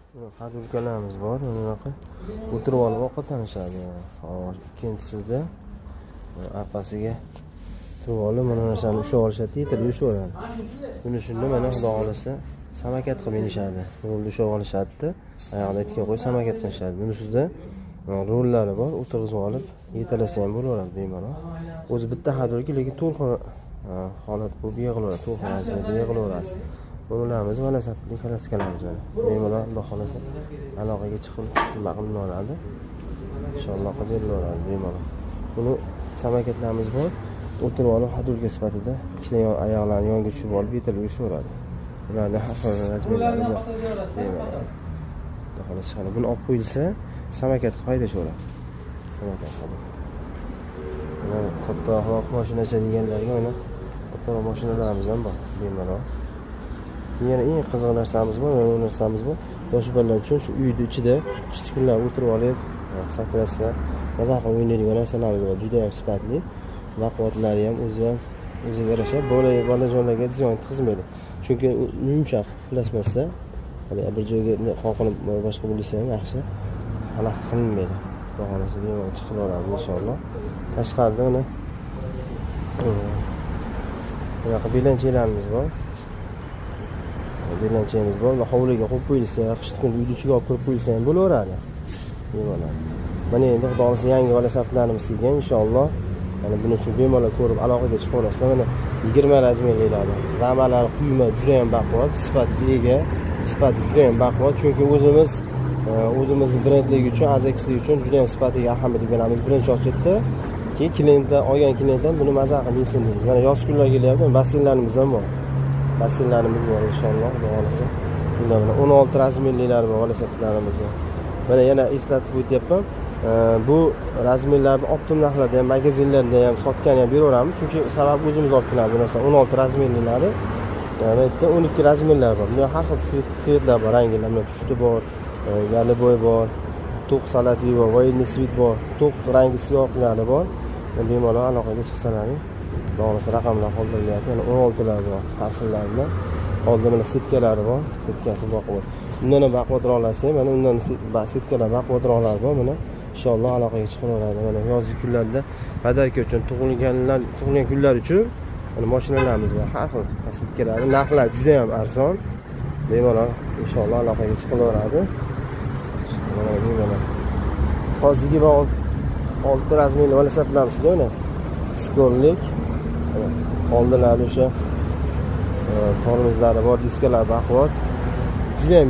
Hadulkalarimiz bor, bunaqa o'tirib olib ovqatlanishadi. Ikkinchisida orqasiga turib olib mana narsani ushlab olishadi, yetirib ushlaveradi. Buni shunda mana xudo xolasa samakat qilib minishadi. Rulni ushlab olishadi, oyog'ida itga qo'yib samakat qilishadi. Bunisida rullari bor, o'tirg'izib olib yetalasa ham bo'laveradi bemalol. O'zi bitta hadulka, lekin to'lqin holat bo'lib yig'ilaveradi, to'lqin azmida yig'ilaveradi. Bularimiz velosappli klassikalarimiz bor. Bemalol xudo xolasa aloqaga chiqib nima qilib oladi. Inshaalloh qilib bemalol. Buni samakatlarimiz bor. O'tirib olib hadulka sifatida ikkita oyoqlarni yonga tushib olib yetilib yushaveradi. Ularning har xil razmerlari bor. Xudo xolasa chiqadi. Buni olib qo'yilsa samakat haydashaveradi. Samakat qilib. Mana kattaroq mashinacha deganlarga mana kattaroq mashinalarimiz ham bor. Bemalol. Yana eng qiziq narsamiz bor, narsamiz bor. Yosh bolalar uchun shu uyning ichida qishki kunlar o'tirib olib, sakrasa, maza qilib o'ynaydigan narsalarimiz bor. Juda ham sifatli. Baquvvatlari ham o'ziga yarasha bolajonlarga ziyon yetkazmaydi. Chunki yumshoq plasmassa, bir joyga qoqilib boshqa bo'lsa ham yaxshi xalaqit qilinmaydi. Xudo xolasa bemalol chiqib oladi inshaalloh. Tashqarida mana bunaqa belanchalarimiz bor. Belanchamiz bor va hovliga qo'yib qo'yilsa, qishki kun uyning ichiga olib kirib qo'yilsa ham bo'laveradi. Bemalol. Mana endi xudo xolasa yangi velosapplarimiz kelgan inshaalloh. Mana buning uchun bemalol ko'rib aloqaga chiqib olasizlar. Mana 20 razmerlilari. Ramalari quyma juda ham baquvvat, sifatga ega, sifati juda ham baquvvat. Chunki o'zimiz brendligi uchun, azekislik uchun juda ham sifatiga ahamiyat beramiz. Birinchi ochitda, keyin klientlar olgan klientlar buni maza qilib yesin deydi. Mana yoz kunlar kelyapti, basseynlarimiz ham bor. Basseynlarimiz bor inshaalloh, xudo xolasa. Bunda 16 razmerlilar bor velosapplarimiz. Mana yana eslatib o'tyapman. Bu razmerlarni optim narxlarda ham, magazinlarda ham sotgan ham beraveramiz. Chunki sabab o'zimiz olib kelamiz. Bu narsa 16 razmerlilari. Mana bu yerda 12 razmerlar bor. Bunda har xil svetlar bor, ranglar. Mana pushti bor, galiboy bor, to'q salatli bor, voyinli svit bor, to'q rangi siyohlari bor. Bemalol aloqaga chiqsalaring. To'g'risi raqamlar qoldiryapti. Yana 16 lar bor, har xillarida. Oldin mana setkalari bor, setkasi baquvvat. Undan ham baquvvatroqlar, mana undan setkalar baquvvatroqlar bor. Mana inshaalloh aloqaga chiqaveradi. Mana yozgi kunlarda podarka uchun, tug'ilgan kunlar uchun mana mashinalarimiz bor. Har xil setkalar, narxlar juda ham arzon. Bemalol inshaalloh aloqaga chiqaveradi. Mana bemalol. Hozirgi va 6 razmerli velosapplarimiz mana skorlik. Oldilari o'sha tormozlari bor, diskalar baquvvat. Juda ham